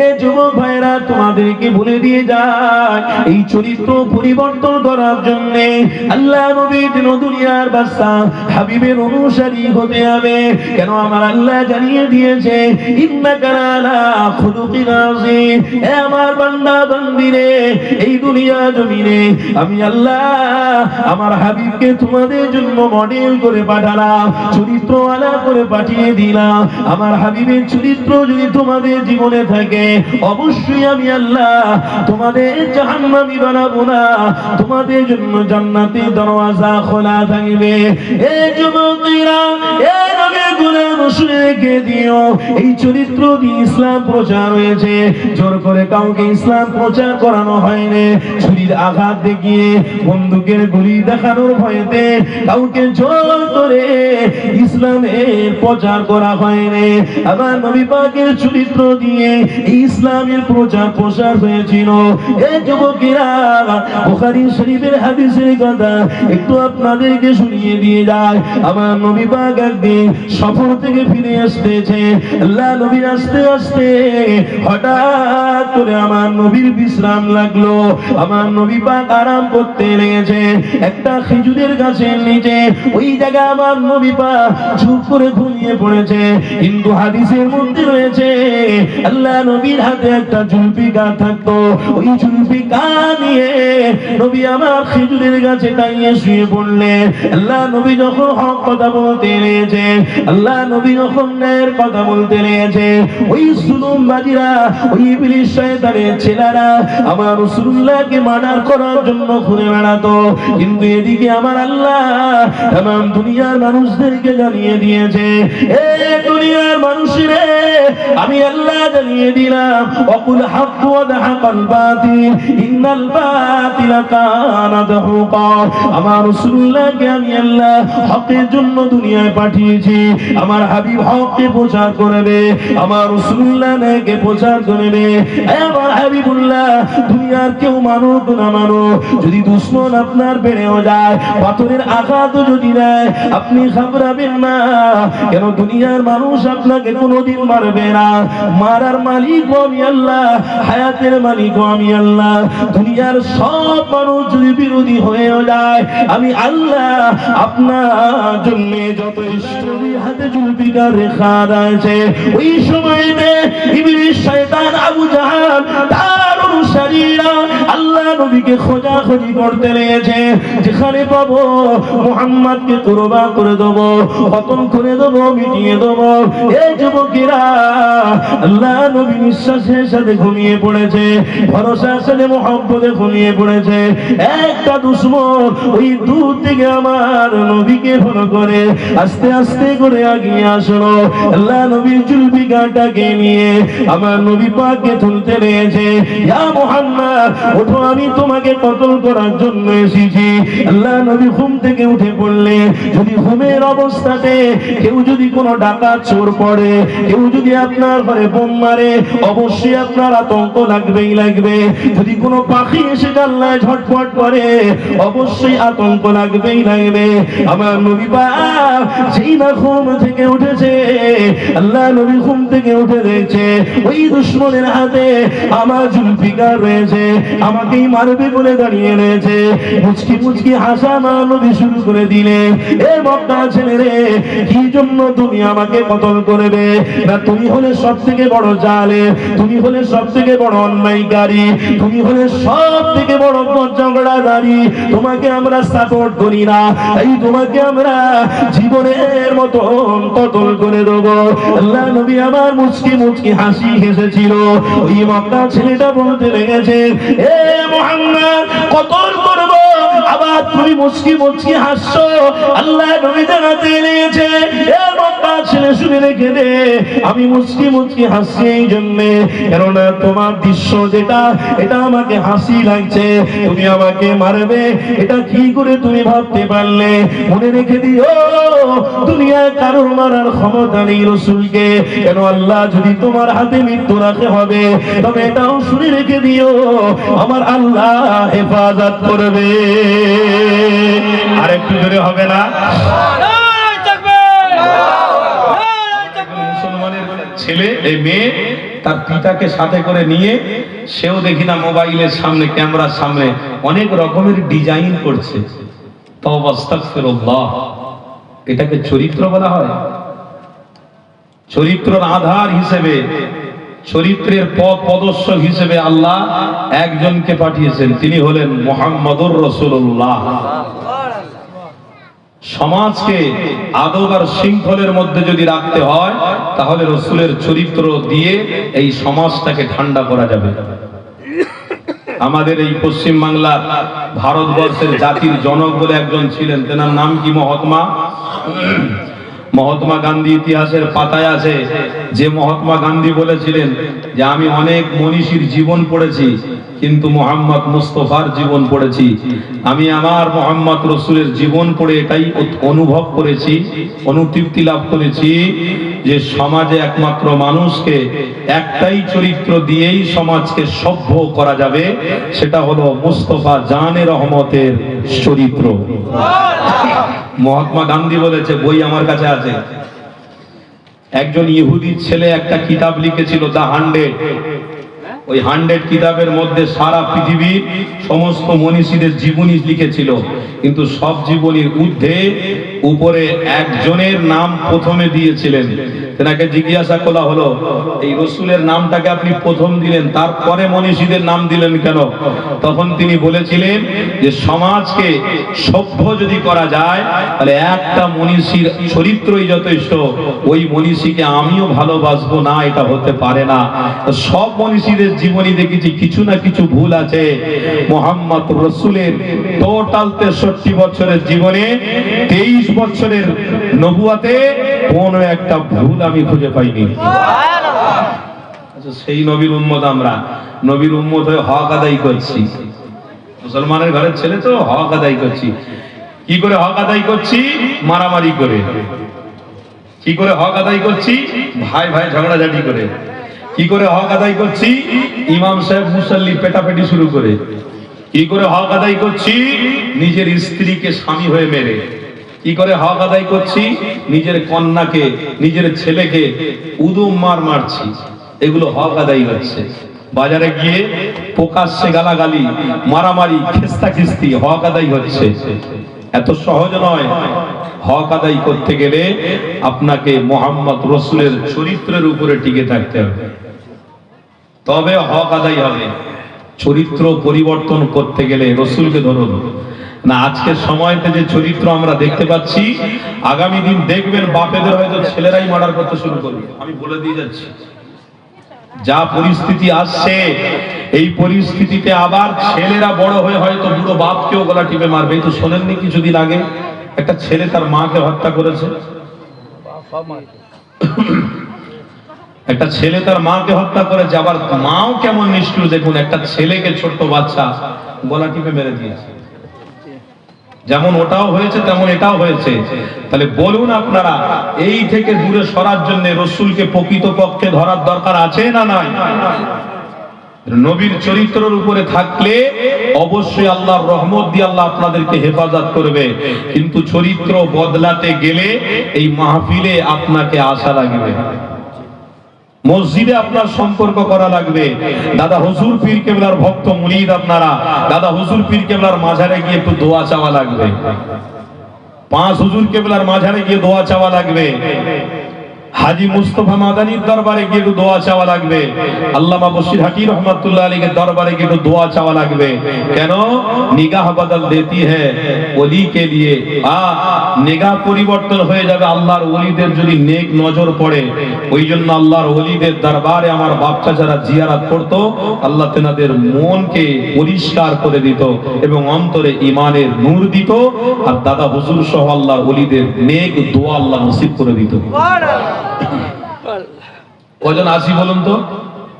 এ যুবক ভাইরা তোমাদেরকে বলে দিয়ে যায়, এই চরিত্র পরিবর্তন করার জন্য আল্লাহ নবী দিন দুনিয়ার বাদশা হাবিবের অনুসারী হতে হবে। কেন আমার আল্লাহ জানিয়ে দিয়েছে, ইন্নাকা লা খুলুকিন আযীম। এ আমার বান্দা বান্দিরে, এই দুনিয়া জমিনে আমি আল্লাহ আমার হাবিবকে তোমাদের জন্য মডেল করে পাঠালাম, চরিত্রওয়ালা করে পাঠিয়ে দিলাম। আমার হাবিবের চরিত্র যদি তোমাদের জীবনে থাকে, অবশ্যই আমি আল্লাহ তোমাদের জাহান্নামী বানাবো না, তোমাদের জন্য জান্নাতের দরওয়াজা খোলা থাকবে। এ যুবকেরা, এ নবীর গুণান শুনে রেখে দিও, এই চরিত্র দিয়ে ইসলাম প্রচার হয়েছে। জোর করে কাউকে ইসলাম প্রচার করানো হয়নি, ছুরির আঘাত দেখিয়ে, বন্দুকের গুলি দেখানোর ভয়েতে কাউকে জোর করে ইসলামের প্রচার করা হয়নি। আমার নবী পাকের চরিত্র দিয়ে ইসলামের প্রচার প্রসার হয়েছিল। এই যুবকেরা, বুখারী শরীফের হাদিসের কথা একটু আপনাদেরকে শুনিয়ে দিয়ে যায়। আমার নবী পাক একদিন সফর থেকে ফিরে আসতেছে। আল্লাহ নবী আসতে আসতে হঠাৎ করে আমার নবীর বিশ্রাম লাগলো। আমার নবী পাক আরাম করতে লেগেছে একটা খেজুরের গাছের নিচে। ওই জায়গায় আমার নবী পাক চুপ করে ঘুমিয়ে পড়েছে। কিন্তু হাদিসের মধ্যে রয়েছে, আল্লাহ নবীর হাতে একটা জুলফিকার থাকতো। ওই জুলফিকার নিয়ে নবী আমার খেজুরের গাছে টাঙিয়ে শুয়ে পড়লেন। আল্লাহ নবী যখন হক কথা বলতে লেগেছে, আল্লাহ নবী যখন ন্যায়ের কথা বলতে লেগেছে, ওই জুলুমবাজীরা, ওই ইবলিস শয়তানের ছেলেরা আমার রাসূলুল্লাহকে মার্ডার করার জন্য ঘুরে বেড়াতো। কিন্তু এদিকে আমার আল্লাহ तमाम দুনিয়ার মানুষদেরকে জানিয়ে দিয়েছে, এ দুনিয়ার মানুষেরা, আমি আল্লাহ জানিয়ে দিলাম, ওয়াকুল হাক্ক ওয়া যাহাকাল বাতিল ইন্নাল বাতিলা কানা যাহুকা। আমার রাসূলুল্লাহকে আমি আল্লাহ হকের জন্য দুনিয়ায় পাঠিয়েছি। আমার হাবিব হককে প্রচার করবে, আমার রাসূলুল্লাহ ন্যায়কে প্রচার করবে। আমার হাবিবুল্লাহ দুনিয়ার কেউ মানুক না মানুক, যদি দুশমন আপনার বেড়েও যায়, পাথরের আঘাতও যদি দেয়, আপনি ঘাবড়াবেন না। কেন দুনিয়ার মানুষ আপনাকে কোনোদিন মারবে না। মারার মালিক আমি আল্লাহ, হায়াতের মালিক আমি আল্লাহ। দুনিয়ার সব মানুষ যদি বিরোধী হয়েও যায়, আমি আল্লাহ আপনার জন্য যথেষ্ট। হাতে জুলফিকার রেখা আছে। ওই সময়তে ইবলিস শয়তান আবু জাহাল তার অনুসারীরা আল্লাহ নবীকে খোঁজাখুঁজি করতে লেগেছে। যেখানে পাবো মুহাম্মদকে কুরবান করে দেবো, খতম করে দেবো, মিটিয়ে দেবো। এই যুবকেরা, আল্লাহ নবী নিঃশ্বাসের সাথে ঘুমিয়ে পড়েছে, ভরসার সাথে মুহাম্মদে ঘুমিয়ে পড়েছে। একটা দুশমন ওই দূর থেকে আমার নবীকে ফলো করে আস্তে আস্তে করে এগিয়ে আসলো। আল্লাহ নবীর জুলফিকারটাকে নিয়ে আমার নবী পাককে তুলতে লেগেছে। ইয়া মুহাম্মদ, ওঠো, আমি তোমাকে কতল করার জন্য এসেছি। আল্লাহ নবী ঘুম থেকে উঠে পড়লে, যদি ঘুমের অবস্থাতে কেউ যদি কোনো ডাকাত চোর পড়ে, কেউ যদি আপনার ঘরে বোম মারে, অবশ্যই আপনার আতঙ্ক লাগবেই লাগবে। যদি কোনো পাখি এসে জানলায় ঝটফট করে, অবশ্যই আতঙ্ক লাগবেই লাগবে। আমার নবী পাক যেই না ঘুম থেকে উঠেছে, আল্লাহ নবী ঘুম থেকে উঠে দেখছে ওই দুশমনের হাতে আমার জুলফিকার রয়েছে, আমাকেই মারবে বলে দাঁড়িয়ে রয়েছে। মুচকি মুচকি হাসা আমার নবী শুরু করে দিলেন, এ মক্কা ছেলে রে, কি জন্য তুমি আমাকে কতল করবে? না, তুমি হলে সব থেকে বড় জালেম, তুমি হলে সব থেকে বড় অন্যায়কারী, তুমি হলে সব থেকে বড় ঝগড়াদারি। তোমাকে আমরা সাপোর্ট করি না, তাই তোমাকে আমরা জীবনের মতন কতল করে দেবো। আল্লাহ নবী আমার মুচকি মুচকি হাসি হেসেছিল। ওই মক্কা ছেলেটা বলতে লেগেছে, এ মুহাম্মদ, কতল করবো, আবার তুমি মুচকি মুচকি হাসছো। আল্লাহ নবী জানাতে লেগেছে, এ মক্কা ছেলে, শুনে রেখে দে, আমি মুচকি মুচকি হাসছি এই জন্যে, কেননা তোমার দৃশ্য যেটা, এটা আমাকে হাসি লাগছে। তুমি আমাকে মারবে, এটা কি করে তুমি ভাবতে পারলে? মনে রেখে দিও, দুনিয়ায় কারোর মারার ক্ষমতা নেই রাসূলকে। কেন আল্লাহ যদি তোমার হাতে মৃত্যু রাখে হবে, তবে এটাও শুনে রেখে দিও, আমার আল্লাহ হেফাজত করবে। আর একটু জোরে হবে না? মুসলমানের ছেলে, এই মেয়ে তার পিতাকে সাথে করে নিয়ে সেও দেখি না মোবাইলের সামনে, ক্যামেরার সামনে অনেক রকমের ডিজাইন করছে। তওবা আস্তাগফিরুল্লাহ, এটাকে চরিত্র বলা হয়? চরিত্রের আধার হিসেবে, চরিত্রের পথ প্রদর্শক হিসেবে আল্লাহ একজনকে পাঠিয়েছেন, তিনি হলেন মুহাম্মদুর রাসূলুল্লাহ। সমাজকে আদব আর শৃঙ্খলের মধ্যে যদি রাখতে হয় তাহলে রসুলের চরিত্র দিয়ে এই সমাজটাকে ঠান্ডা করা যাবে। আমাদের এই পশ্চিম বাংলার ভারতবর্ষের জাতির জনক বলে একজন ছিলেন, তেনার নাম কি? মহাত্মা গান্ধী। ইতিহাসের পাতায় আছে যে মহাত্মা গান্ধী বলেছিলেন যে আমি অনেক মনীষীর জীবন পড়েছি, কিন্তু মোহাম্মদ মুস্তফার জীবন পড়েছি। আমি আমার মোহাম্মদ রসুলের জীবন পড়ে এটাই অনুভব করেছি, অনুতৃপ্তি লাভ করেছি যে সমাজে একমাত্র মানুষকে একটাই চরিত্র দিয়েই সমাজকে সভ্য করা যাবে, সেটা হলো মুস্তফা জানে রহমতের চরিত্র। মহাত্মা গান্ধী বলেছে, বই আমার কাছে আছে, একজন ইহুদির ছেলে একটা কিতাব লিখেছিল, দ্য 100। ওই 100 কিতাবের মধ্যে সারা পৃথিবীর সমস্ত মনীষীদের জীবনী লিখেছিল, কিন্তু সব জীবনীর ঊর্ধ্বে উপরে একজনের নাম প্রথমে দিয়েছিলেন। তেনাকে জিজ্ঞাসা করা হলো, এই রসুলের নামটাকে আপনি প্রথম দিলেন, তারপরে মনীষীদের নাম দিলেন কেন? তখন তিনি বলেছিলেন যে সমাজকে সভ্য যদি করা যায় তাহলে একটা মনীষীর চরিত্রই যথেষ্ট, ওই মনীষীকে আমিও ভালোবাসবো না, এটা হতে পারে না। সব মনীষীদের জীবনী দেখেছি কিছু না কিছু ভুল আছে। মুহাম্মদ রসুলের টোটাল 63 বছরের জীবনে 23 বছরের নবুয়াতে কোন একটা ভুল আমি খুঁজে পাইনি। সেই নবীর উম্মত, আমরা নবীর উম্মত হয়ে হক আদায় করছি। মুসলমানের ঘরের ছেলে তো হক আদায় করছি। কি করে হক আদায় করছি? মারামারি করে। কি করে হক আদায় করছি? ভাই ভাই ঝগড়াঝাটি করে। কি করে হক আদায় করছি? ইমাম সাহেব মুসল্লি পেটাপেটি শুরু করে। কি করে হক আদায় করছি? নিজের স্ত্রীকে স্বামী হয়ে মেরে। কি করে হক আদায় করছি? নিজের কন্যাকে, নিজের ছেলেকে উদুম মারছি। এগুলো হক আদায় হচ্ছে। বাজারে গিয়ে প্রকাশ্যে গালাগালি, মারামারি, খিস্তাখিস্তি, হক আদায় হচ্ছে। এত সহজ নয়। হক আদায় করতে গেলে আপনাকে মুহাম্মদ রসুলের চরিত্রের উপরে টিকে থাকতে হবে, তবে হক আদায় হবে। চরিত্র পরিবর্তন করতে গেলে রসুলকে ধরুন না। আজকের সময়তে যে চরিত্র আমরা দেখতে পাচ্ছি, আগামী দিন দেখবেন বাপেদের হয়তো ছেলেরাই মার্ডার করতে শুরু করবে। আমি বলে দিয়ে যাচ্ছি, যা পরিস্থিতি আসছে, এই পরিস্থিতিতে আবার ছেলেরা বড় হয়ে হয়তো বুড়ো বাপকেও গলা টিপে মারবে। এই তো শোনেননি কিছুদিন আগে একটা ছেলে তার মাকে হত্যা করেছে। একটা ছেলে তার মাকে হত্যা করেছে, আবার মাও কেমন নিষ্ঠুর দেখুন, একটা ছেলেকে ছোট্ট বাচ্চা গলা টিপে মেরে দিয়েছে। যেমন ওটাও হয়েছে তেমন এটাও হয়েছে। তাহলে বলুন আপনারা, এই থেকে দূরে সরার জন্য রসুলকে প্রকৃতপক্ষে ধরার দরকার আছে না নাই? নবীর চরিত্রের উপরে থাকলে অবশ্যই আল্লাহর রহমত দিয়ে আল্লাহ আপনাদেরকে হেফাজত করবে, কিন্তু চরিত্র বদলাতে গেলে এই মাহফিলে আপনাকে আশা লাগবে, মসজিদে আপনার সম্পর্ক করা লাগবে। দাদা হুজুর পীর কেবলার ভক্ত মুরিদ আপনারা, দাদা হুজুর পীর কেবলার মাঝারে গিয়ে একটু দোয়া চাওয়া লাগবে। 5 হুজুর কেবলার মাঝারে গিয়ে দোয়া চাওয়া লাগবে। হাজী মুস্তাফা মাদানির দরবারে গিয়ে একটু দোয়া চাওয়া লাগবে। আল্লামা বশির হাকি রহমাতুল্লাহ আলাইহি এর দরবারে গিয়ে একটু দোয়া চাওয়া লাগবে। কেন? নিগাহ বদল দেতি হ্যায় ওলি কে লিয়ে। নিগাহ পরিবর্তন হয়ে যাবে আল্লাহর ওলিদের যদি নেক নজর পড়ে। ওই জন্য আল্লাহর ওলিদের দরবারে আমার বাপ চাচারা জিয়ারত করতো, আল্লাহ তেনাদের মনকে পরিষ্কার করে দিত এবং অন্তরে ঈমানের নূর দিত, আর দাদা হুজুর সহ আল্লাহর ওলিদের নেক দোয়া আল্লাহ নসিব করে দিত। কজন আসি বলুন তো?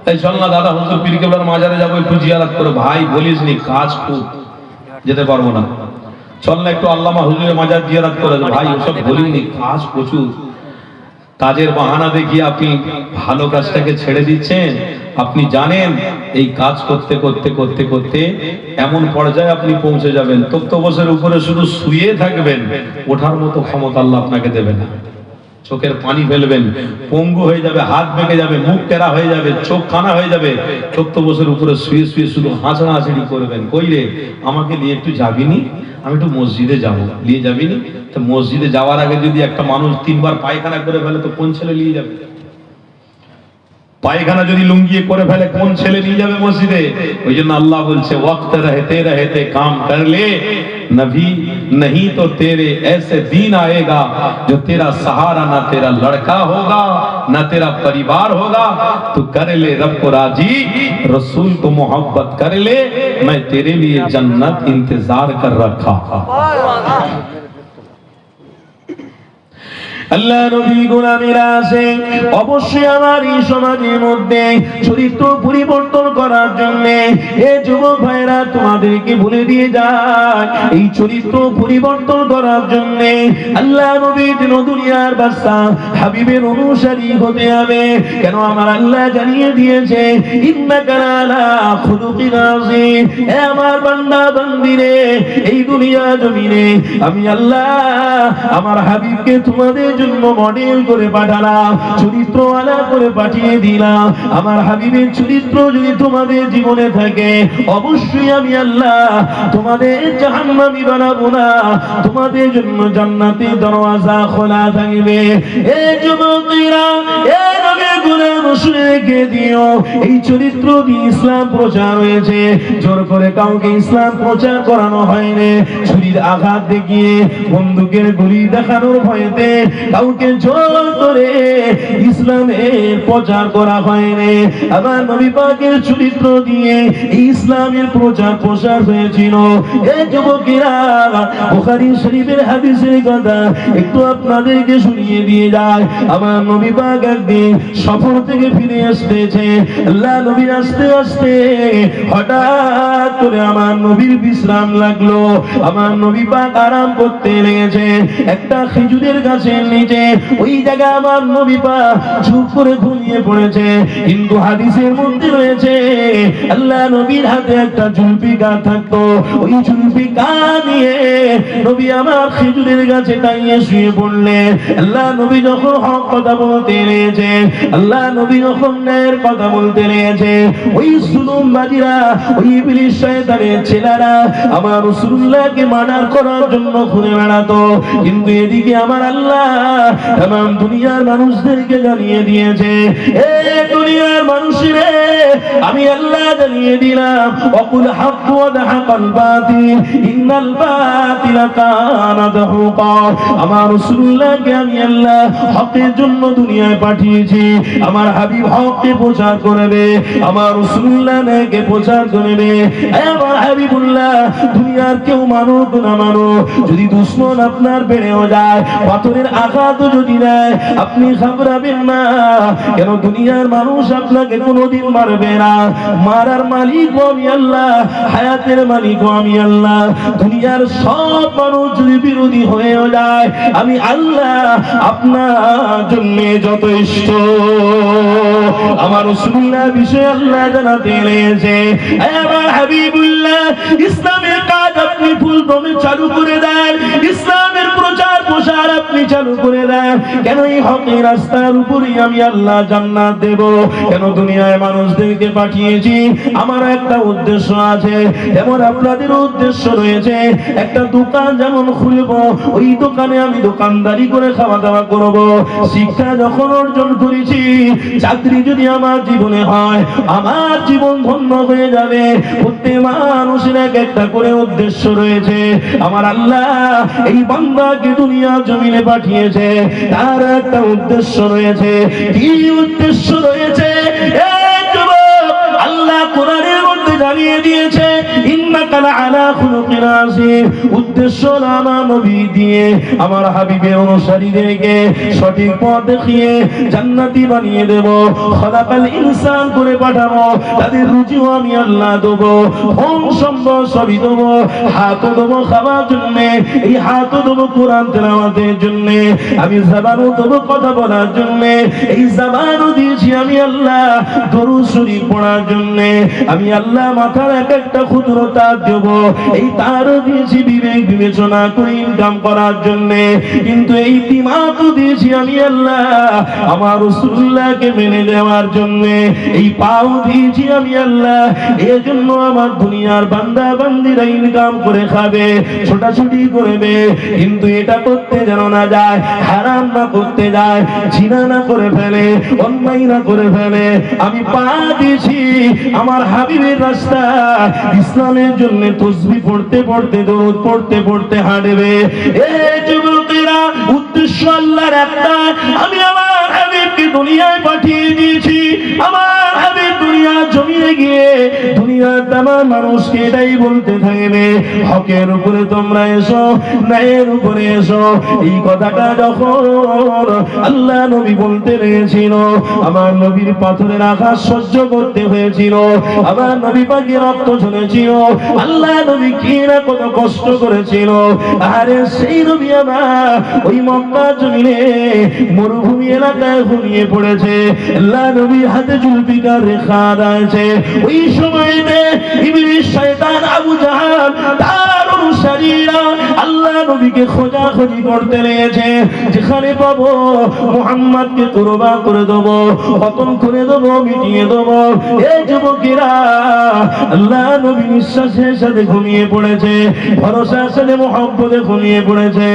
তাই চল না দাদা হুজুর পীর কেবলার মাজারে যাবো, একটু জিয়ারত করে। ভাই বলিস নি, কাজ খুব, যেতে পারবো না। চল না একটু আল্লামা হুজুরের মাজার জিয়ারত করে। ভাই ওসব বলিনি, কাজ প্রচুর। কাজের বাহানা দেখিয়ে আপনি ভালো কাজটাকে ছেড়ে দিচ্ছেন। আপনি জানেন এই কাজ করতে করতে করতে করতে এমন পর্যায়ে আপনি পৌঁছে যাবেন, তক্তপোষের উপরে শুধু শুয়ে থাকবেন, ওঠার মতো ক্ষমতা আল্লাহ আপনাকে দেবে না। চোখের পানি ফেলবেন, পঙ্গু হয়ে যাবে, হাত বেঁকে যাবে, মুখ টেরা হয়ে যাবে, চোখ কানা হয়ে যাবে, চোখতবসের উপরে শুয়ে শুয়ে শুধু হাসাহাসি করবেন। কই রে, আমাকে নিয়ে একটু যাবিনি, আমি একটু মসজিদে যাব, নিয়ে যাবিনি? তো মসজিদে যাওয়ার আগে যদি একটা মানুষ 3 বার পায়খানা করে ফেলে তো কোন ছেলে নিয়ে যাবে? পায়খানা যদি লুঙ্গিয়ে করে ফেলে কোন ছেলে নিয়ে যাবে মসজিদে? ওই জন্য আল্লাহ বলছে ওয়াক্ত रहते रहते काम कर ले नबी नहीं तो तेरे ऐसे दिन आएगा जो तेरा सहारा ना तेरा लड़का होगा ना तेरा परिवार होगा। तू कर ले रब को राजी, रसूल को मोहब्बत कर ले, मैं तेरे लिए जन्नत इंतजार कर रखा। আল্লাহ নবী গোলামেরা আছে, অবশ্যই আমার এই সমাজের মধ্যে চরিত্র পরিবর্তন করার জন্য এ যুবক ভাইরা তোমাদেরকে বলে দিয়ে যায়, এই চরিত্র পরিবর্তন করার জন্য আল্লাহ নবীর দুনিয়ার বাদশা হাবিবের অনুসারী হতে হবে। কেন আমার আল্লাহ জানিয়ে দিয়েছে ইন্নাকা লা খুলুকিন আযীম, এ আমার বান্দা বান্দিরে, এই দুনিয়া জমিনে আমি আল্লাহ আমার হাবিবকে তোমাদের জন্য মডেল করে পাঠালাম, চরিত্রওয়ালা করে পাঠিয়ে দিলাম। আমার হাবিবের চরিত্র যদি তোমাদের জীবনে থাকে অবশ্যই আমি আল্লাহ তোমাদের জাহান্নামী বানাবো না, তোমাদের জন্য জান্নাতের দরওয়াজা খোলা থাকবে। এই যুবকেরা, এই নবীর গুণান শুনে রেখে দিও, এই চরিত্র দিয়ে ইসলাম প্রচার হয়েছে। জোর করে কাউকে ইসলাম প্রচার করানো হয়নি, ছুরির আঘাত দেখিয়ে, বন্দুকের গুলি দেখানোর ভয়েতে কাউকে জোর করে ইসলামের প্রচার করা হয়নি। আবার নবী পাকের চরিত্র দিয়ে ইসলামের প্রচার প্রসার হয়েছিল। এই যুবকেরা, বুখারী শরীফের হাদিসের কথা একটু আপনাদেরকে শুনিয়ে দিয়ে যায়। আমার নবী পাক একদিন সফর থেকে ফিরে আসতেছে, আল্লাহ নবী আসতে আসতে হঠাৎ করে আমার নবীর বিশ্রাম লাগলো। আমার নবী পাক আরাম করতে লেগেছে একটা খেজুরের গাছের নিচে। ওই জায়গায় আমার নবী পাক চুপ করে ঘুমিয়ে পড়েছে। কিন্তু হাদিসের মধ্যে রয়েছে আল্লাহ নবীর হাতে একটা জুলফিকা থাকতো, ওই জুলফিকা নিয়ে নবী আমার খেজুরের গাছে টাঙিয়ে শুয়ে পড়লেন। আল্লাহ নবী যখন হক কথা বলতে লেগেছে, আল্লাহ নবী যখন ন্যায়ের কথা বলতে লেগেছে, ওই জুলুমবাজীরা, ওই ইবলিস শয়তানের ছেলেরা আমার রাসূলুল্লাহকে মার্ডার করার জন্য ঘুরে বেড়াতো। কিন্তু এদিকে আমার আল্লাহ तमाम দুনিয়ার মানুষদেরকে জানিয়ে দিয়েছে, এ দুনিয়ার মানুষেরা, আমি আল্লাহ জানিয়ে দিলাম ওয়াকুল হাক্ক ওয়া দাহাকাল বাতিল ইন্নাল বাতিলা কানা যাহুকা। আমার রাসূলুল্লাহকে আমি আল্লাহ হকের জন্য দুনিয়ায় পাঠিয়েছি। আমার হাবিব হককে প্রচার করবে, আমার রাসূলুল্লাহ ন্যায়কে প্রচার করবে। আমার হাবিবুল্লাহ দুনিয়ার কেউ মানুক না মানুক, যদি দুশমন আপনার বেড়েও যায়, পাথরের আঘাত যদি দেয়, আপনি ঘাবড়াবেন না। কেন দুনিয়ার মানুষ আপনাকে কোনোদিন মারবে না। মারার মালিক আমি আল্লাহ, হায়াতের মালিক আমি আল্লাহ। দুনিয়ার সব মানুষ যদি বিরোধী হয়েও যায়, আমি আল্লাহ আপনার জন্য যথেষ্ট। আমার রাসূলুল্লাহ বিষয়ে আল্লাহ জানাতে লেগেছে, আমার হাবিবুল্লাহ ইসলামের কাজ আপনি ফুলদমে চালু করে দেন, ইসলামের প্রচার প্রসার আপনি চালু করে দেন। কেন এই হকের রাস্তার উপরেই আমি আল্লাহ জান্নাত দেব। কেন দুনিয়ায় মানুষদেরকে পাঠিয়েছি, আমার একটা উদ্দেশ্য আছে, যেমন আপনাদের উদ্দেশ্য রয়েছে। একটা দোকান যেমন খুলবো, ওই দোকানে আমি দোকানদারি করে খাওয়া দাওয়া করব। শিক্ষা যখন অর্জন করেছি, চাকরি যদি আমার জীবনে হয়, আমার জীবন ধন্য হয়ে যাবে। প্রত্যেক মানুষের এক একটা করে উদ্দেশ্য রয়েছে। আমার আল্লাহ এই বান্দাকে দুনিয়া জমিনে পাঠিয়েছে, তার একটা উদ্দেশ্য রয়েছে। কি উদ্দেশ্য রয়েছে? আল্লাহ কোরআনের মধ্যে জানিয়ে দিয়েছে, ইন্নাকা লাআলা খুলুকিন আযীম। উদ্দেশ্য আমার নবী দিয়ে আমার হাবিবের অনুসারীদেরকে সঠিক পথ দেখিয়ে জান্নাতি বানিয়ে দেব, খলাকাল ইনসান করে পাঠাবো। তাদের রুজিও আমি আল্লাহ দেব, ধন সম্পদ সবই দেব। হাতও দেবো খাওয়ার জন্য, এই হাতও দেবো কোরআন তেলাওয়াতের জন্য, আমি জবানও দেবো কথা বলার জন্য, এই জবানও দিয়েছি আমি আল্লাহ দরুদ শরীফ পড়ার জন্য। আমি আল্লাহ মাথার এক একটা ক্ষুদ্রতা দেব, এই তারও দিয়েছি বিবেক বিবেচনা করে ইনকাম করার জন্য। কিন্তু এই দিমাগ দিয়েছি আমি আল্লাহ আমার রাসূলুল্লাহকে মেনে নেওয়ার জন্য। এই পাও দিয়েছি আমি আল্লাহ এজন্য আমার দুনিয়ার বান্দা বান্দিরা ইনকাম করে খাবে, ছোটাছুটি করবে, কিন্তু এটা করতে যেন না যায়, হারাম না করতে যায়, জিনা না করে ফেলে, অন্যায় না করে ফেলে। আমি পা দিয়েছি আমার হাবিবের রাস্তা, ইসলামের জন্য তাসবিহ পড়তে পড়তে দরুদ পড়তে পড়তে হাঁটবে। এই যুবকেরা, উদ্দেশ্য আল্লাহর একটা, আমি আমার হাবিবকে দুনিয়ায় পাঠিয়ে দিয়েছি। আমার হাবিব দুনিয়া জমিয়ে গিয়ে দুনিয়ার তামাম মানুষকে এটাই বলতে থাকবে, হকের উপরে তোমরা এসো, ন্যায়ের উপরে এসো। এই কথাটা যখন আল্লাহ নবী বলতে লেগেছিল, আমার নবীর পাথরের আঘাত সহ্য করতে হয়েছিল, আমার নবী পাকে রক্ত ঝরেছিল, আল্লাহ নবী কি না কত কষ্ট করেছিল। আরে সেই নবী আমার ওই মক্কা জমিনে মরুভূমি এলাকায় ঘুমিয়ে পড়েছে, আল্লাহ নবীর হাতে জুলফিকার রেখা আছে। ওই সময়তে ইবলিস শয়তান আবু জাহাল তার অনুসারীরা আল্লাহ নবীকে খোঁজাখুঁজি করতে লেগেছে, যেখানে পাবো মুহাম্মদকে কুরবান করে দেবো, খতম করে দেবো, মিটিয়ে দেবো। এই যুবকেরা, আল্লাহ নবী নিঃশ্বাসের সাথে ঘুমিয়ে পড়েছে, ভরসার সাথে মুহাম্মদে ঘুমিয়ে পড়েছে।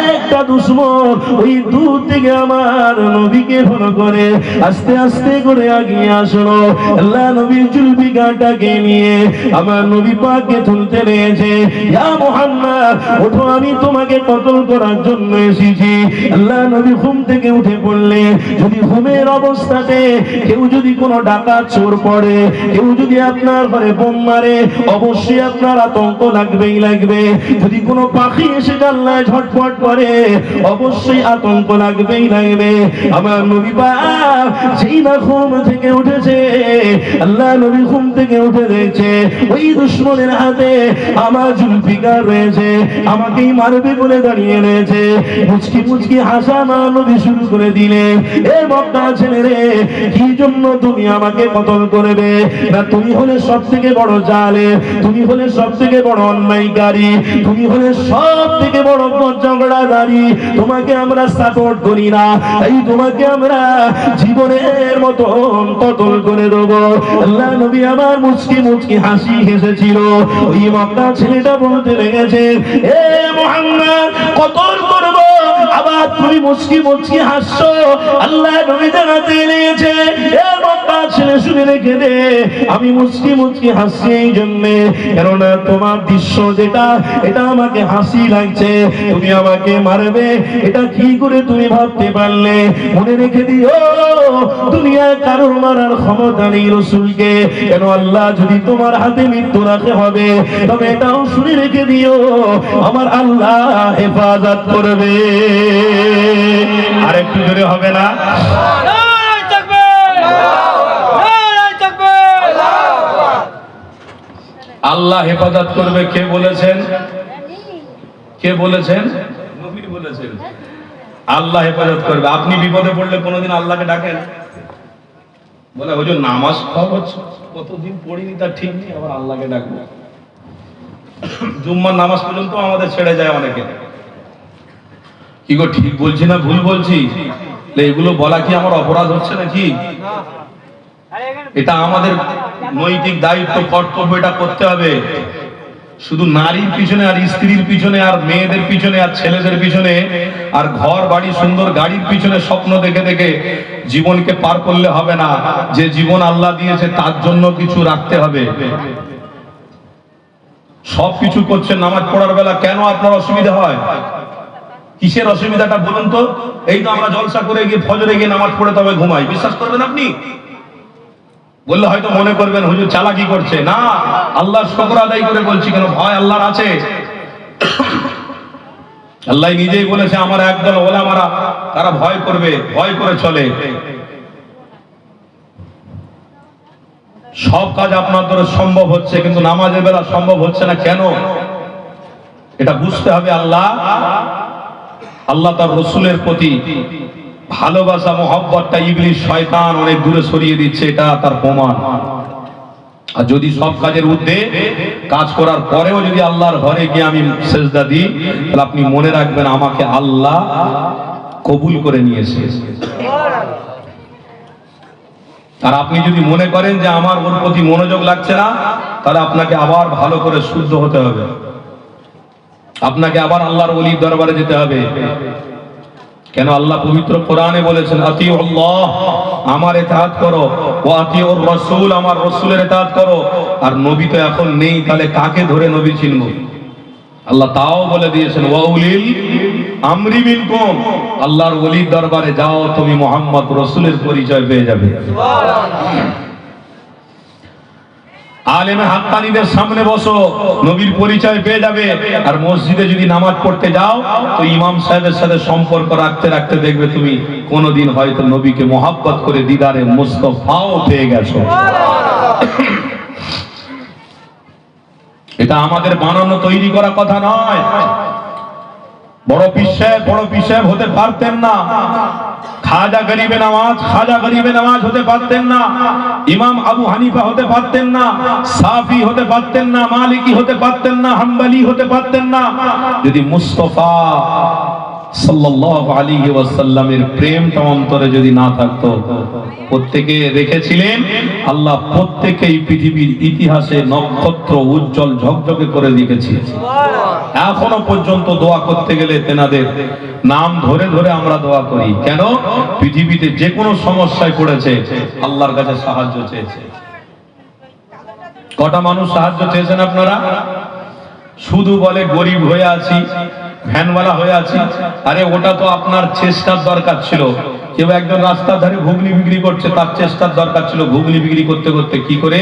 একটা দুশমন ওই দূর থেকে আমার নবীকে ফলো করে আস্তে আস্তে করে এগিয়ে আসলো, আল্লাহ নবীর জুলফিকারটাকে নিয়ে আমার নবী পাককে তুলতে লেগেছে। ইয়া মুহাম্মদ, ওঠো, আমি তোমাকে কতল করার জন্য এসেছি। আল্লাহ নবী ঘুম থেকে উঠে পড়লে, যদি ঘুমের অবস্থাতে কেউ যদি কোনো ডাকাত চোর পড়ে, কেউ যদি আপনার ঘরে বোম মারে, অবশ্যই আপনার আতঙ্ক লাগবেই লাগবে। যদি কোনো পাখি এসে জানলায় ঝটফট করে, অবশ্যই আতঙ্ক লাগবেই লাগবে। আমার নবী পাক যেই না ঘুম থেকে উঠেছে, আল্লাহ নবী ঘুম থেকে উঠে দেখছে ওই দুশমনের হাতে আমার জুলফিকার রয়েছে, আমাকেই মারবে বলে দাঁড়িয়ে রয়েছে। মুচকি মুচকি হাসা আমার নবী শুরু করে দিলেন, এ মক্কা ছেলে রে, কি জন্য তুমি আমাকে কতল করবে? না, তুমি হলে সব থেকে বড় জালেম, তুমি হলে সব থেকে বড় অন্যায়কারী, তুমি হলে সব থেকে বড় ঝগড়াদারি, তোমাকে আমরা সাপোর্ট করি না, এই তোমাকে আমরা জীবনের মতো কতল করে দেবো। আল্লাহ নবী আমার মুচকি মুচকি হাসি হেসেছিল। ওই মক্কা ছেলেটা বলতে লেগেছে, এ মুহাম্মদ, কতল করবো, আবার তুমি মুচকি মুচকি হাসছো। আল্লাহ নবী জানাতে লেগেছে, এ মক্কা ছেলে, শুনে রেখে দে, আমি মুচকি মুচকি হাসছি এই জন্যে, কেননা তোমার দৃশ্য যেটা, এটা আমাকে হাসি লাগছে। তুমি আমাকে মারবে, এটা কি করে তুমি ভাবতে পারলে? মনে রেখে দিও, দুনিয়ায় কারোর মারার ক্ষমতা নেই রাসূলকে, কেন আল্লাহ যদি তোমার হাতে মৃত্যু রাখে হবে, তবে এটাও শুনে রেখে দিও, আমার আল্লাহ হেফাজত করবে। আর একটু জোরে হবে না? আল্লাহ হেফাজত করবে, কে বলেছেন? কে বলেছেন? নবী বলেছেন আল্লাহ হেফাজত করবে। আপনি বিপদে পড়লে কোনোদিন আল্লাহকে ডাকেন? বলে হুজুর নামাজ কতদিন পড়িনি তার ঠিক নেই, আবার আল্লাহকে ডাকবো। জুম্মার নামাজ পর্যন্ত আমাদের ছেড়ে যায় অনেকে। কি গো, ঠিক বলছি না ভুল বলছি? এগুলো বলা কি আমার অপরাধ হচ্ছে নাকি? এটা আমাদের নৈতিক দায়িত্ব, কর্তব্য, এটা করতে হবে। শুধু নারীর পিছনে আর স্ত্রীর পিছনে আর মেয়েদের পিছনে আর ছেলেদের পিছনে আর ঘর বাড়ি সুন্দর গাড়ির পিছনে স্বপ্ন দেখে দেখে জীবনকে পার করলে হবে না। যে জীবন আল্লাহ দিয়েছে তার জন্য কিছু রাখতে হবে। সব কিছু করছেন, নামাজ পড়ার বেলা কেন আপনার অসুবিধা হয়? কিসের অসুবিধাটা বলুন তো? এই তো আমরা জলসা করে গিয়ে ফজরে গিয়ে নামাজ পড়ে তবে ঘুমাই, বিশ্বাস করবেন আপনি? বললে হয়তো মনে করবেন হুজুর চালাকি করছে। না, আল্লাহর শুকর আদায় করে বলছি, কেন ভয় আল্লাহর আছে। আল্লাহ নিজেই বলেছে, আমার একদল ওলামারা তারা ভয় করবে, ভয় করে চলে। সব কাজ আপনার দ্বারা সম্ভব হচ্ছে, কিন্তু নামাজের বেলা সম্ভব হচ্ছে না কেন? এটা বুঝতে হবে। আল্লাহ তার রাসূলের প্রতি ভালোবাসা, মহব্বতটা ইবলিস শয়তান অনেক দূরে সরিয়ে দিচ্ছে, এটা তার প্রমাণ। আর যদি সব কাজের ঊর্ধ্বে কাজ করার পরেও যদি আল্লাহর ঘরে গিয়ে আমি সেজদা দিই, তাহলে আপনি মনে রাখবেন আমাকে আল্লাহ কবুল করে নিয়েছে। আর আপনি যদি মনে করেন যে আমার ওর প্রতি মনোযোগ লাগছে না, তাহলে আপনাকে আবার ভালো করে শুদ্ধ হতে হবে, আপনাকে আবার আল্লাহর ওলির দরবারে যেতে হবে। কেন আল্লাহ পবিত্র কোরআনে বলেছেন আতিউল্লাহ, আমার ইতাআত করো, ওয়া আতিউর রাসূল, আমার রাসূলের ইতাআত করো। আর নবী তো এখন নেই, তাহলে কাকে ধরে নবী চিনব? আল্লাহ তাও বলে দিয়েছেন ওয়া উলিল আমরি মিনকুম, আল্লাহর ওলির দরবারে যাও, তুমি মুহাম্মদ রাসূলের পরিচয় পেয়ে যাবে। সুবহানাল্লাহ। আলেমে হাক্কানীদের সামনে বসো, নবীর পরিচয় পেয়ে যাবে। আর মসজিদে যদি নামাজ পড়তে যাও, তো ইমাম সাহেবের সাথে সম্পর্ক রাখতে রাখতে দেখবে তুমি কোনোদিন হয়তো নবীকে মহব্বত করে দিদারে মুস্তাফাও পেয়ে গেছো। এটা আমাদের বানানো তৈরি করা কথা নয়। বড় পীর সাহেব হতে পারতেন না, খাজা গরিবে নামাজ হতে পারতেন না, ইমাম আবু হানিফা হতে পারতেন না, সাফি হতে পারতেন না, মালিকি হতে পারতেন না, হাম্বলি হতে পারতেন না, যদি মুস্তাফা সাল্লাল্লাহু আলাইহি ওয়াসাল্লামের প্রেমটা অন্তরে যদি না থাকতো। প্রত্যেকে রেখেছিলেন আল্লাহ, প্রত্যেকেই পৃথিবীর ইতিহাসে নক্ষত্র উজ্জ্বল ঝকঝকে করে রেখেছে। এখনো পর্যন্ত দোয়া করতে গেলে তেনাদের নাম ধরে ধরে আমরা দোয়া করি। কেন? পৃথিবীতে যে কোনো সমস্যায় পড়েছে আল্লাহর কাছে সাহায্য চেয়েছে। কটা মানুষ সাহায্য চেয়েছেন আপনারা? শুধু বলে গরিব হয়ে আছি, ভ্যানওয়ালা হয়ে আছি। আরে ওটা তো আপনার চেষ্টার দরকার ছিল। কেউ একজন রাস্তার ধারে ঘুগনি বিক্রি করছে, তার চেষ্টার দরকার ছিল ঘুগনি বিক্রি করতে করতে কি করে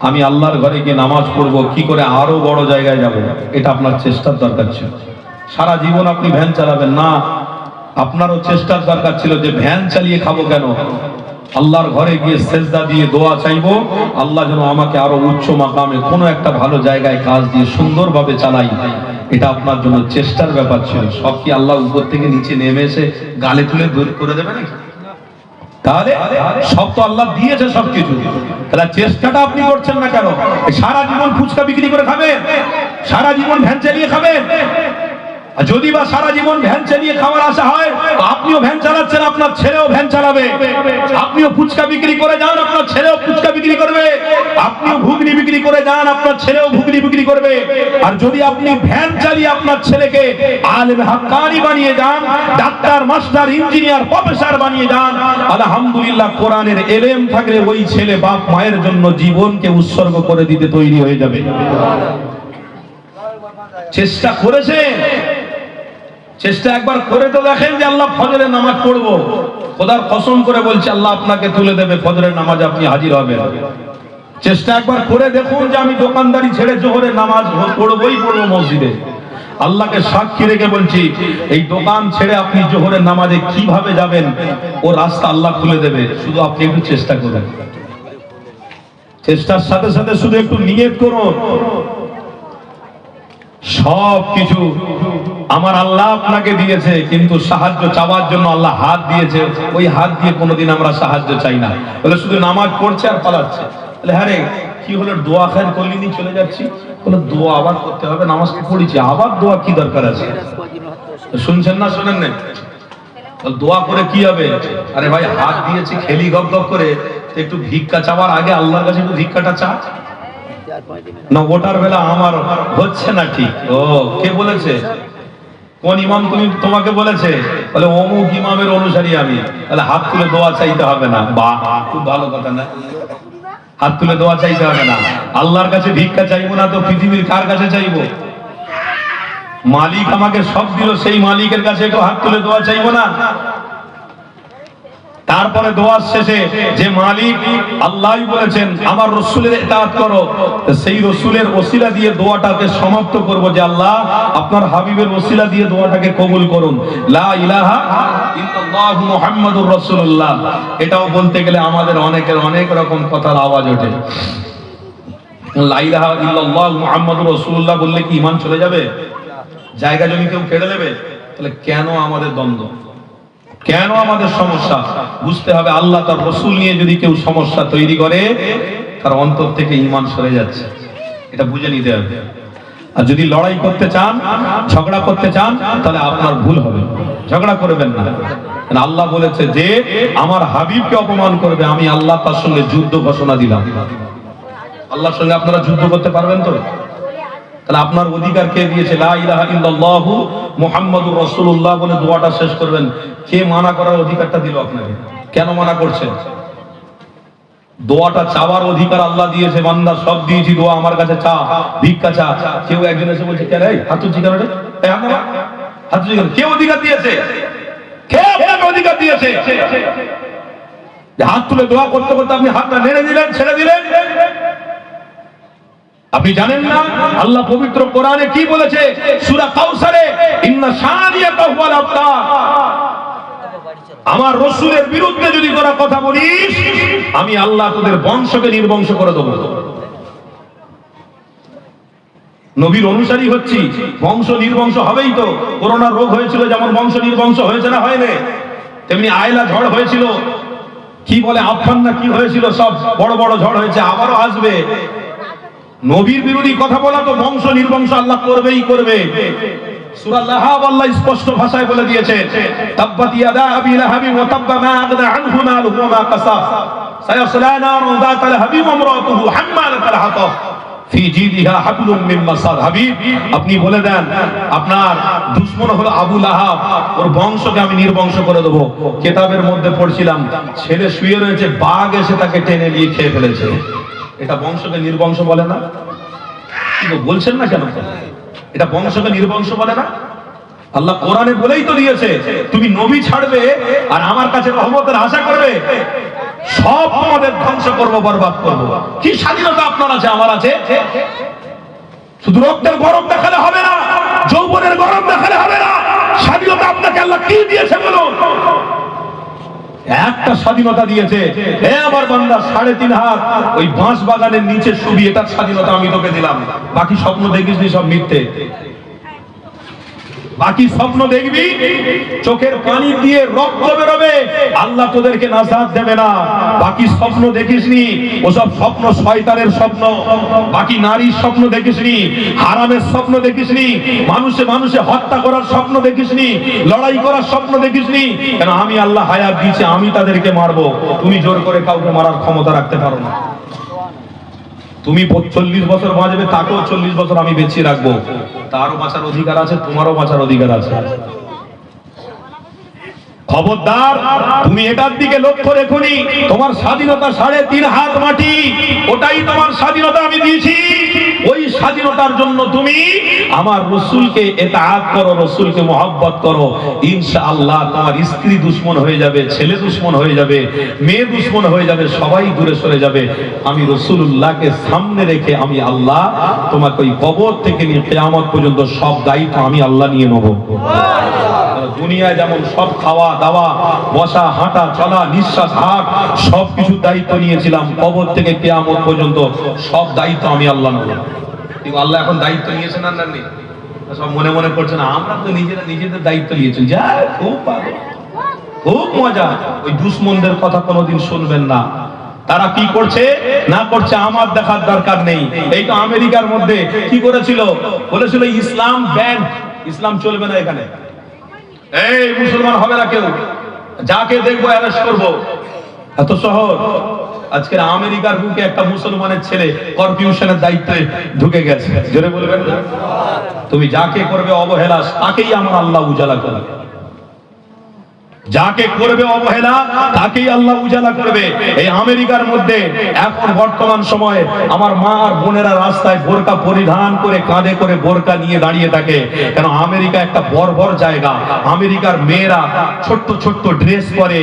আমি আল্লাহর ঘরে গিয়ে নামাজ পড়বো, কি করে আরো বড় জায়গায় যাব, এটা আপনার চেষ্টার দরকার ছিল। সারা জীবন আপনি ভ্যান চালাবেন না, আপনারও চেষ্টার দরকার ছিল যে ভ্যান চালিয়ে খাবো কেন, আল্লাহর ঘরে গিয়ে সেজদা দিয়ে দোয়া চাইবো, আল্লাহ যেন আমাকে আরো উচ্চ মাকামে কোনো একটা ভালো জায়গায় কাজ দিয়ে সুন্দরভাবে চালাই। এটা আপনার জন্য চেষ্টার ব্যাপার ছিল। সব কি আল্লাহ উপর থেকে নিচে নেমে এসে গালে তুলে দূর করে দেবে নাকি? তাহলে সব তো আল্লাহ দিয়েছে সবকিছু, তাহলে চেষ্টাটা আপনি করছেন না কেন? সারা জীবন ফুচকা বিক্রি করে খাবেন, সারা জীবন ভ্যান চালিয়ে খাবেন। যদি বা সারা জীবন ভ্যান চালিয়ে খাওয়ার আশা হয়, তো আপনিও ভ্যান চালাচ্ছেন, আপনার ছেলেও ভ্যান চালাবে। আপনিও ফুচকা বিক্রি করে যান, আপনার ছেলেও ফুচকা বিক্রি করবে। আপনিও ঘুগনি বিক্রি করে যান, আপনার ছেলেও ঘুগনি বিক্রি করবে। আর যদি আপনি ভ্যান চালিয়ে আপনার ছেলেকে আলেম হাক্কানি বানিয়ে যান, ডাক্তার, মাস্টার, ইঞ্জিনিয়ার, প্রফেসর বানিয়ে যান, আলহামদুলিল্লাহ, কোরআনের এলেম থাকলে ওই ছেলে বাপ মায়ের জন্য জীবনকে উৎসর্গ করে দিতে তৈরি হয়ে যাবে। চেষ্টা করেছেন, চেষ্টা একবার করে তো দেখেন যে আল্লাহ ফজরের নামাজ পড়বো, খোদার কসম করে বলছে আল্লাহ আপনাকে তুলে দেবে, ফজরের নামাজ আপনি হাজির হবেন। চেষ্টা একবার করে দেখুন যে আমি দোকানদারি ছেড়ে জোহরের নামাজ পড়বই পড়বো মসজিদে। আল্লাহকে সাক্ষী রেখে বলছি, এই দোকান ছেড়ে আপনি জোহরের নামাজে কিভাবে যাবেন, ও রাস্তা আল্লাহ খুলে দেবে। শুধু আপনি একটু চেষ্টা করুন, চেষ্টার সাথে সাথে শুধু একটু নিয়ত করুন। সব কিছু আমার আল্লাহ আপনাকে দিয়েছে, কিন্তু সাহায্য চাওয়ার জন্য আল্লাহ হাত দিয়েছে, ওই হাত দিয়ে কোনোদিন আমরা সাহায্য চাই না। বলে শুধু নামাজ পড়ছে আর পালাচ্ছে। বলে হ্যাঁ রে, কি হলো, দোয়া খায়ের করলি নি চলে যাচ্ছি? বলে দোয়া আবার করতে হবে, নামাজ পড়েছি, আবার দোয়া কি দরকার আছে? শুনছেন না শোনেন না? দোয়া করে কি হবে? আরে ভাই, হাত দিয়েছি খেলি গপ গপ করে, একটু ভিক্ষা চাওয়ার আগে আল্লাহর কাছে একটু ভিক্ষাটা চা না। ওটার বেলা আমার হচ্ছে না ঠিক। ও কে বলেছে? কোন ইমাম তোমাকে বলেছে? বলে অমুক ইমামের অনুসারী আমি। তাহলে হাত তুলে দোয়া চাইতে হবে না। বাহ, খুব ভালো কথা না? হাত তুলে দোয়া চাইতে হবে না। আল্লাহর কাছে ভিক্ষা চাইবো না তো পৃথিবীর কার কাছে চাইবো? মালিক আমাকে সব দিল, সেই মালিকের কাছে একটু হাত তুলে দোয়া চাইবো না? তারপরে দোয়ার শেষে যে মালিক আল্লাহই বলেছেন আমার রাসূলের ইতাআত করো, সেই রাসূলের ওসিলা দিয়ে দোয়াটাকে সমাপ্ত করব যে আল্লাহ আপনার হাবিবের ওসিলা দিয়ে দোয়াটাকে কবুল করুন, লা ইলাহা ইল্লাল্লাহু মুহাম্মাদুর রাসূলুল্লাহ। এটাও বলতে গেলে আমাদের অনেকের অনেক রকম কথার আওয়াজ ওঠে। লা ইলাহা ইল্লাল্লাহু মুহাম্মাদুর রাসূলুল্লাহ বললে কি ঈমান চলে যাবে? জায়গা জমি কেউ কেড়ে নেবে? তাহলে কেন আমাদের দ্বন্দ্ব, কেন আমাদের সমস্যা? বুঝতে হবে আল্লাহ তার রাসূল নিয়ে যদি কেউ সমস্যা তৈরি করে, তার অন্তর থেকে ঈমান সরে যাচ্ছে, এটা বুঝে নিতে হবে। আর যদি লড়াই করতে চান, ঝগড়া করতে চান, তাহলে আপনার ভুল হবে, ঝগড়া করবেন না। কারণ আল্লাহ বলেছে যে আমার হাবিবকে অপমান করবে, আমি আল্লাহ তার সঙ্গে যুদ্ধ ঘোষণা দিলাম। আল্লাহর সঙ্গে আপনারা যুদ্ধ করতে পারবেন তো? তাহলে আপনার অধিকার কে দিয়েছে? লা ইলাহা ইল্লাল্লাহু মুহাম্মাদুর রাসূলুল্লাহ বলে দোয়াটা শেষ করবেন। কে মানা করার অধিকারটা দিল আপনাকে? কেন মানা করছেন? দোয়াটা চাওয়ার অধিকার আল্লাহ দিয়েছে, বান্দা সব দিয়েছি, দোয়া আমার কাছে চা, ভিক্ষা চা। কেউ একজন এসে বলছে কেন এই হাত তুলছি কেন রে? এই হাত তুলছি কেন? কে অধিকার দিয়েছে? কে আপনাকে অধিকার দিয়েছে যে হাত তুলে দোয়া করতে করতে আপনি হাতটা নেড়ে দিলেন, ছেড়ে দিলেন? আপনি জানেন না আল্লাহ পবিত্র কোরআনে কি বলেছে? সূরা কাউসারে ইন্না শানিয়াকা হুয়াল আবতার। আমার রাসূলের বিরুদ্ধে যদি কোনো কথা বলিস, আমি আল্লাহ তোদের বংশকে নির্বংশ করে দেব। নবীর অনুসারী হচ্ছি, বংশ নির্বংশ হবেই তো। করোনা রোগ হয়েছিল, যেমন বংশ নির্বংশ হয়েছে না হয়নি? তেমনি আয়লা ঝড় হয়েছিল, কি বলে আফান না কি হয়েছিল, সব বড় বড় ঝড় হয়েছে, আবারও আসবে। নবীর বিরোধী কথা বলা তো বংশ নির্বংশ আল্লাহ করবেই করবে। সূরা লাহাব আল্লাহ স্পষ্ট ভাষায় বলে দিয়েছে, তাব্বাত ইয়াদা আবি লাহাবি ওয়া তাব্বা মা আগনা আনহু মালুহু ওয়া মা কাসাব সায়াসলা নারুন যাতা লাহাবি ওয়া ইমরাতুহু হাম্মালাতাল হাতাব ফি জিদিহা হাবলুম মিন মাসাদ। হাবিব, আপনি বলে দেন আপনার দুশমন হলো আবু লাহাব, ওর বংশকে আমি নির্বংশ করে দেব। কিতাবের মধ্যে পড়ছিলাম, ছেলে শুয়ে রয়েছে, বাঘ এসে তাকে টেনে নিয়ে খেয়ে ফেলেছে। এটা বংশকে নির্বংশ বলে না? কিন্তু বলছেন না কেন? এটা বংশকে নির্বংশ বলে না? আল্লাহ কোরআনে বলেই তো দিয়েছে, তুমি নবী ছাড়বে আর আমার কাছে রহমতের আশা করবে, সব তোমাদের ধ্বংস করব, বরবাদ করব। কি স্বাধীনতা আপনার আছে, আমার আছে? শুধু রক্তের গরম দেখালে হবে না, যৌবনের গরম দেখালে হবে না। স্বাধীনতা আপনাকে আল্লাহ কি দিয়েছে বলুন? একটা স্বাধীনতা দিয়েছে, হে আমার বান্দা, 3.5 হাত ওই বাঁশ বাগানের নিচে শুবি, এটার স্বাধীনতা আমি তোকে দিলাম। বাকি স্বপ্ন দেখিস নি, সব মিথ্যে। বাকি স্বপ্ন দেখবি, চোখের পানি দিয়ে রক্ত বেরোবে, আল্লাহ তোদেরকে নাজাত দেবে না। বাকি স্বপ্ন দেখিসনি, ওসব স্বপ্ন শয়তানের স্বপ্ন। বাকি নারীর স্বপ্ন দেখিসনি, হারামের স্বপ্ন দেখিসনি, মানুষে মানুষে হত্যা করার স্বপ্ন দেখিসনি, লড়াই করার স্বপ্ন দেখিসনি। কেন? আমি আল্লাহ হায়াত দিয়েছি, আমি তাদেরকে মারবো। তুমি জোর করে কাউকে মারার ক্ষমতা রাখতে পারো না। তুমি 40 বছর বাঁচবে, তাকেও 40 বছর আমি বেঁচে রাখবো। তারও বাঁচার অধিকার আছে, তোমারও বাঁচার অধিকার আছে। খবরদার, তুমি এটার দিকে লক্ষ্য রেখোনি। তোমার স্বাধীনতা 3.5 হাত মাটি, ওটাই তোমার স্বাধীনতা আমি দিয়েছি। ওই স্বাধীনতার জন্য তুমি আমার রাসূলকে ইতাআত করো, রাসূলকে মহব্বত করো। ইনশাআল্লাহ তোমার স্ত্রী দুশমন হয়ে যাবে, ছেলে দুশমন হয়ে যাবে, মেয়ে দুশমন হয়ে যাবে, সবাই দূরে সরে যাবে। আমি রাসূলুল্লাহকে সামনে রেখে আমি আল্লাহ তোমাকে ওই কবর থেকে নিয়ে কিয়ামত পর্যন্ত সব দায়িত্ব আমি আল্লাহ নিয়ে নেব। দুনিয়ায় যেমন সব খাওয়া দাওয়া, বসা, হাঁটা, চলা, নিঃশ্বাস, হাত, সবকিছু দায়িত্ব নিয়েছিলাম, কবর থেকে কিয়ামত পর্যন্ত সব দায়িত্ব আমি আল্লাহ নেব। কিন্তু আল্লাহ এখন দায়িত্ব নিয়েছেন না নেই? সব মনে মনে করছেন আমরা তো নিজেদের দায়িত্ব নিয়েছি। যা খুব ভালো, খুব মজা। ওই দুশমনদের কথা কোনোদিন শুনবেন না। তারা কি করছে না করছে আমার দেখার দরকার নেই। এই তো আমেরিকার মধ্যে কি করেছিল, বলেছিল ইসলাম ব্যান্ড, ইসলাম চলবে না এখানে, এই মুসলমান হবে না কেউ, যাকে দেখবো অ্যারেস্ট করবো। এত সহজ? আজকের আমেরিকার বুকে একটা মুসলমানের ছেলে কর্পোরেশনের দায়িত্বে ঢুকে গেছে। জোরে বলবেন না? তুমি যাকে করবে অবহেলা, তাকেই আমার আল্লাহ উজালা করবে। যাকে করবে অবহেলা, তাকেই আল্লাহ উজালা করবে। এই আমেরিকার মধ্যে এখন বর্তমান সময়ে আমার মা আর বোনেরা রাস্তায় বোরকা পরিধান করে, কাঁধে করে বোরকা নিয়ে দাঁড়িয়ে থাকে। কেন? আমেরিকা একটা বর্বর জায়গা। আমেরিকার মেয়েরা ছোট্ট ছোট্ট ড্রেস পরে,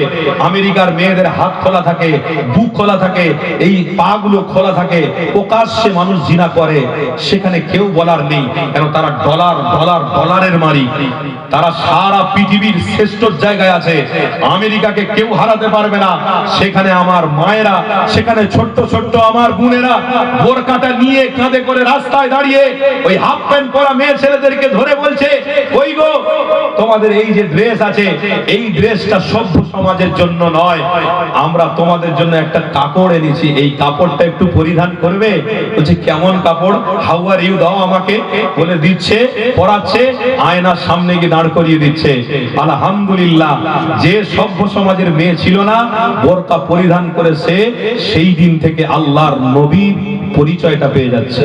আমেরিকার মেয়েদের হাত খোলা থাকে, বুক খোলা থাকে, এই পা গুলো খোলা থাকে, প্রকাশ্যে মানুষ জিনা করে। সেখানে কেউ বলার নেই, কেন? তারা ডলারের মালিক। তারা সারা পৃথিবীর শ্রেষ্ঠ জায়গায় আছে। গেছে, আমেরিকাকে কেউ হারাতে পারবে না। সেখানে আমার মায়েরা, সেখানে ছোট্ট ছোট্ট আমার বোনেরা বোরকাটা নিয়ে কাঁধে করে রাস্তায় দাঁড়িয়ে ওই হাফ প্যান্ট পরা মেয়ে ছেলেদেরকে ধরে বলছে, ওই গো তোমাদের এই যে ড্রেস আছে, এই ড্রেসটা সভ্য সমাজের জন্য নয়, আমরা তোমাদের জন্য একটা কাপড় এনেছি, এই কাপড়টা একটু পরিধান করবে। বলছে কেমন কাপড়, হাউ আর ইউ দাও আমাকে, বলে দিচ্ছে, পরাচ্ছে, আয়নার সামনে গিয়ে দাঁড় করিয়ে দিচ্ছে। আলহামদুলিল্লাহ, যে সভ্য সমাজের মেয়ে ছিল না, বোরকা পরিধান করেছে, সেই দিন থেকে আল্লাহর নবীর পরিচয়টা পেয়ে যাচ্ছে।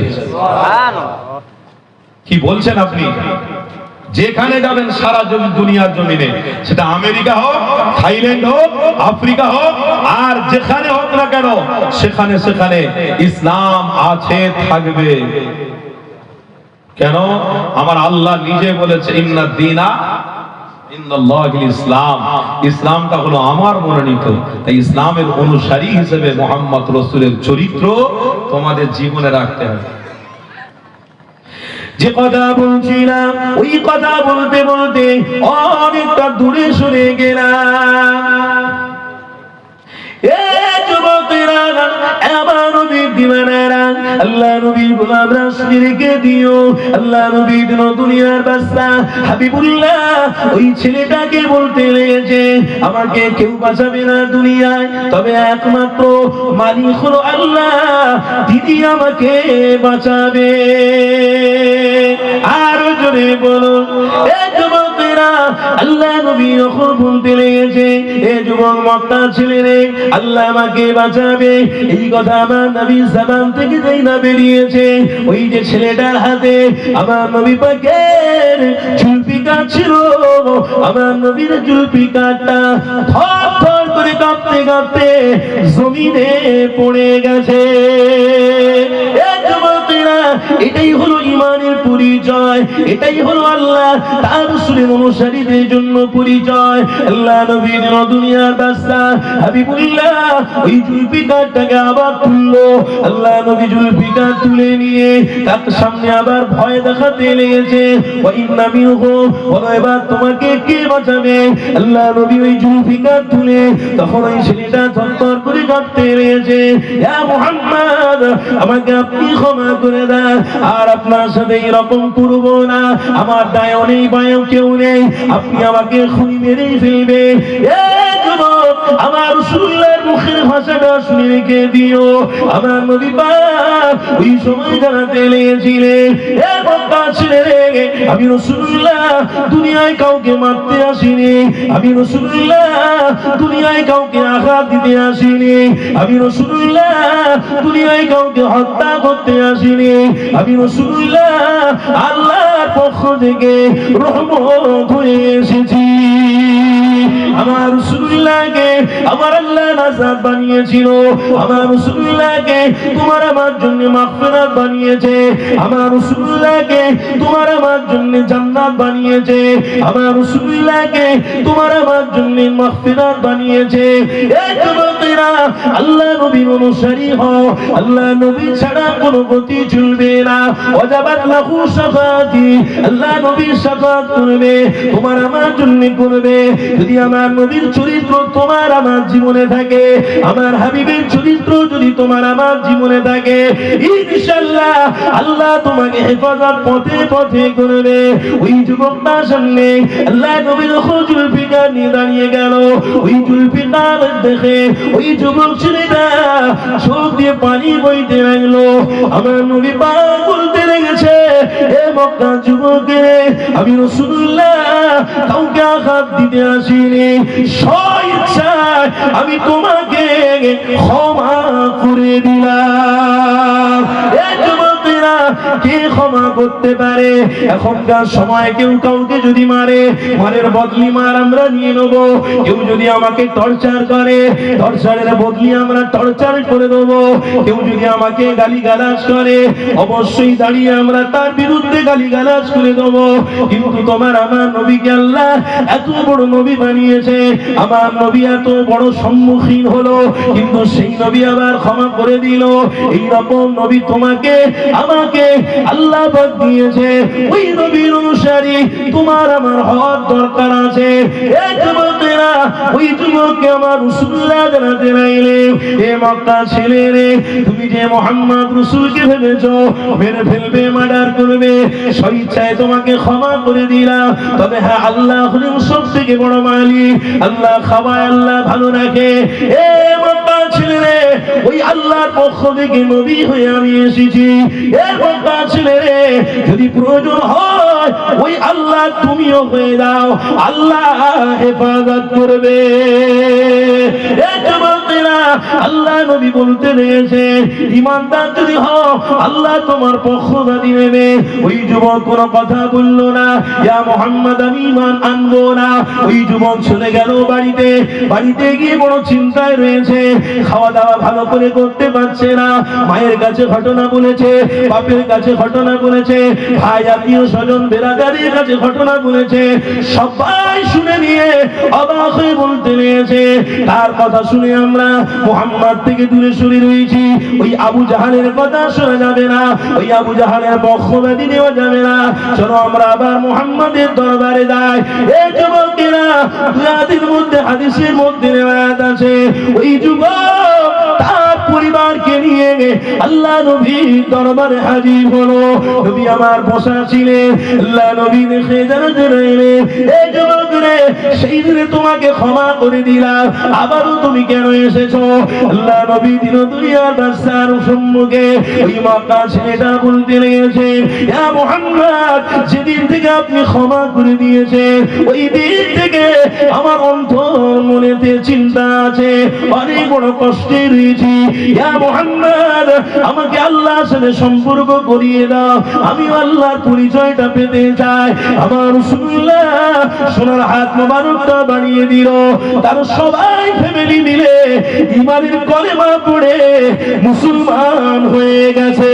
কি বলছেন আপনি? যেখানে যাবেন সারা দুনিয়ার জমিনে, সেটা আমেরিকা হোক, থাইল্যান্ড হোক, আফ্রিকা হোক, আর যেখানে হোক না কেন, সেখানে সেখানে ইসলাম আছে, থাকবে। কেন? আমার আল্লাহ নিজে বলেছে, ইন্না দীনা ইন্দাল্লাহিল ইসলাম, ইসলামটা হলো আমার মনোনীত। তাই ইসলামের অনুসারী হিসেবে মুহাম্মদ রাসূলের চরিত্র তোমাদের জীবনে রাখতে হবে। যে কথা বলছিলাম, ওই কথা বলতে বলতে অনেকটা দূরে সরে গেলাম। এ যুবকেরা, আমার নবীর দিওয়ানারা, আল্লাহ নবীর গোলামরা শুনে রেখে দিও, আল্লাহ নবীর দুনিয়ার বাদশা হাবিবুল্লাহ ওই ছেলেটাকে বলতে লেগেছে, আমাকে কেউ বাঁচাবে না দুনিয়ায়, তবে একমাত্র মালিক হলো আল্লাহ, তিনি আমাকে বাঁচাবে। আরো জোরে বলো, এ যুবকেরা, আল্লাহ নবী যখন বলতে লেগেছে, এ যুবক মক্কার ছেলে রে, আল্লাহ আমাকে বাঁচাবে, এই কথা আমার নবীর জবান থেকে যেই না বেরিয়েছে, ওই যে ছেলেটার হাতে আমার নবী পাকের জুলফিকার ছিল, আমার নবীর জুলফিকারটা থর থর করে কাঁপতে কাঁপতে জমিনে পড়ে গেছে। এ যুবকেরা, এটাই হলো ঈমানের পরিচয়, এটাই হলো আল্লাহ তার রাসূলের অনুসারীদের জন্য পরিচয়। আল্লাহ নবীর দুনিয়ার বাদশা হাবিবুল্লাহ ওই জুলফিকারটাকে আবার তুললো, আল্লাহ নবী জুলফিকার তুলে নিয়ে তার সামনে আবার ভয় দেখাতে লেগেছে, ওয়া ইন্না মিনহু, বলো এবার তোমাকে কে বাঁচাবে? আল্লাহ নবী ওই জুলফিকার তুলে তখন ওই ছেলেটা থরথর করে কাঁপতে লেগেছে, ইয়া মুহাম্মদ, আমাকে আপনি ক্ষমা করে দেন, আর আপনার সাথে এরকম করব না, আমার দায়ও নেই বায়ও কেউ নেই, আপনি আমাকে খুনি মেরেই ফেলবে। এ যুবক, আমার রাসূলুল্লাহর মুখের ভাষাটা শুনে রেখে দিও, আমার নবী পাক ওই সময় জানাতে লেগেছিলেন, এ মক্কা ছেলে রে, আমি রাসূলুল্লাহ দুনিয়ায় কাউকে মারতে আসিনি, আমি রাসূলুল্লাহ দুনিয়ায় কাউকে আঘাত দিতে আসিনি, আমি রাসূলুল্লাহ দুনিয়ায় কাউকে হত্যা করতে আসিনি, আমি রাসূলুল্লাহ আল্লাহর পক্ষ থেকে রহমত হয়ে এসেছি। আমার রাসূলুল্লাহকে আমার আল্লাহ নাজাত বানিয়েছিল, আমার রাসূলুল্লাহকে তোমার আমার জন্য মাগফিরাত বানিয়েছে, আমার রাসূলুল্লাহকে তোমার আমার জন্য জান্নাত বানিয়েছে, আমার রাসূলুল্লাহকে তোমার আমার জন্য মাগফিরাত বানিয়েছে। এই যুবকেরা, আল্লাহ নবীর অনুসারী হও, আল্লাহ নবী ছাড়া কোনো গতি চলবে না। ওয়াজাবাত লাহু শাফাআতি, আল্লাহ নবী শাফাআত করবে, তোমার আমার জন্য করবে। যদি আমার নবীর চরিত্র তোমার আমার জীবনে থাকে, আমার হাবিবের চরিত্র যদি তোমার আমার জীবনে থাকে, ইনশাআল্লাহ আল্লাহ তোমাকে হেফাজত পথে পথে করবে। ওই যুবকটার সামনে আল্লাহ নবী যখন জুলফিকার নিয়ে দাঁড়িয়ে গেল, ওই জুলফিকার দেখে ওই যুবক ছেলেটা চোখ দিয়ে পানি বইতে লাগলো। আমার নবী পাক বলতে লেগেছে, এ মক্কা যুবকে, আমি রাসূলুল্লাহ কাউকে আঘাত দিতে আসিনি, স্ব-ইচ্ছায় আমি তোমাকে ক্ষমা করে দিলাম। এ যুবকেরা, কে ক্ষমা করতে পারে? এখনকার সময় কেউ কাউকে যদি মারে, মারের বদলি মার আমরা নিয়ে নেব। কেউ যদি আমাকে টর্চার করে, টর্চারের বদলি আমরা টর্চার করে দেব। কেউ যদি আমাকে গালিগালাজ করে, অবশ্যই দাঁড়িয়ে আমরা তার বিরুদ্ধে গালিগালাজ করে দেব। কিন্তু তোমার আমার নবীকে আল্লাহ এত বড় নবী বানিয়েছে, আমার নবী এত বড় সম্মুখীন হলো, কিন্তু সেই নবী আবার ক্ষমা করে দিল। এই রকম নবী তোমাকে আমাকে আল্লাহ দাওয়াত দিয়েছে ওই নবীর অনুসারী তোমার আমার হওয়ার দরকার আছে। এই যুবকেরা, ওই যুবককে আমার রাসূলুল্লাহ জানাতে লাগলেন, এ মক্কা ছেলে রে, তুমি যে মুহাম্মদ রাসূলকে ভেবেছো মেরে ফেলবে, মার্ডার করবে, স্বেচ্ছায় তোমাকে ক্ষমা করে দিলাম। তবে হ্যাঁ, আল্লাহ হলেন সবথেকে বড় মালিক, আল্লাহ খাওয়ায়, আল্লাহ ভালো রাখে। এ মক্কা ছেলে রে, ওই আল্লাহর পক্ষ থেকে নবী হয়ে আমি এসেছি। এ মক্কা ছেলে রে, যদি প্রয়োজন হয় ওই আল্লাহ তুমিও হয়ে দাও, আল্লাহ হেফাজত করবে। এ যুবকেরা, আল্লাহ নবী বলতে রয়েছে, ঈমানদার যদি হও আল্লাহ তোমার পক্ষপাতী নেবে। ওই যুবক কোনো কথা বলল না, ইয়া মুহাম্মদ আমি ঈমান আনবো না। ওই যুবক চলে গেল বাড়িতে। বাড়িতে গিয়ে বড় চিন্তায় রয়েছে, খাওয়া দাওয়া ভালো করে করতে পারছে না। মায়ের কাছে ঘটনা বলেছে, বাপের কাছে ঘটনা বলেছে, ভাই আত্মীয় স্বজন বেরাদারের কাছে ঘটনা বলেছে। সবাই শুনে নিয়ে অবাক হয়ে বলতে রয়েছে, তার কথা শুনে আমরা মুহাম্মদ থেকে দূরে সরে রয়েছি। ওই আবু জাহালের কথা শোনা যাবে না, ওই আবু জাহালের পক্ষপাতী নেওয়া যাবে না। চলো আমরা আবার মুহাম্মাদের দরবারে যাই। এই যুবকেরা, হাদিসের মধ্যে, হাদিসের মধ্যে রিওয়ায়াত আছে, ওই যুবক তার পরিবারকে নিয়ে আল্লাহ নবীর দরবারে হাজির হলো। নবী আমার বসা ছিলেন, আল্লাহ নবী দেখে জানালেন, এই যুবক রে, সেই দিনে তোমাকে ক্ষমা করে দিলাম, আবারও তুমি কেন এসেছো? আল্লাহ নবী দিন দুনিয়ার বাদশার সম্মুখে ওই মক্কা ছেলেটা বলতে লেগেছে, ইয়া মুহাম্মদ, যেদিন থেকে আপনি ক্ষমা করে দিয়েছেন ওই দিন থেকে আমার অন্তর মনেতে চিন্তা আছে, অনেক বড় কষ্টে রয়েছি। ইয়া মুহাম্মদ, আমাকে আল্লাহর সাথে সম্পর্ক করিয়ে দাও, আমি আল্লাহর পরিচয়টা পেতে চাই। আমার রাসূলুল্লাহ সোনার হাত মোবারকটা বাড়িয়ে দিল। তার সবাই ফ্যামিলি মিলে ঈমানের কলেমা পড়ে মুসলমান হয়ে গেছে।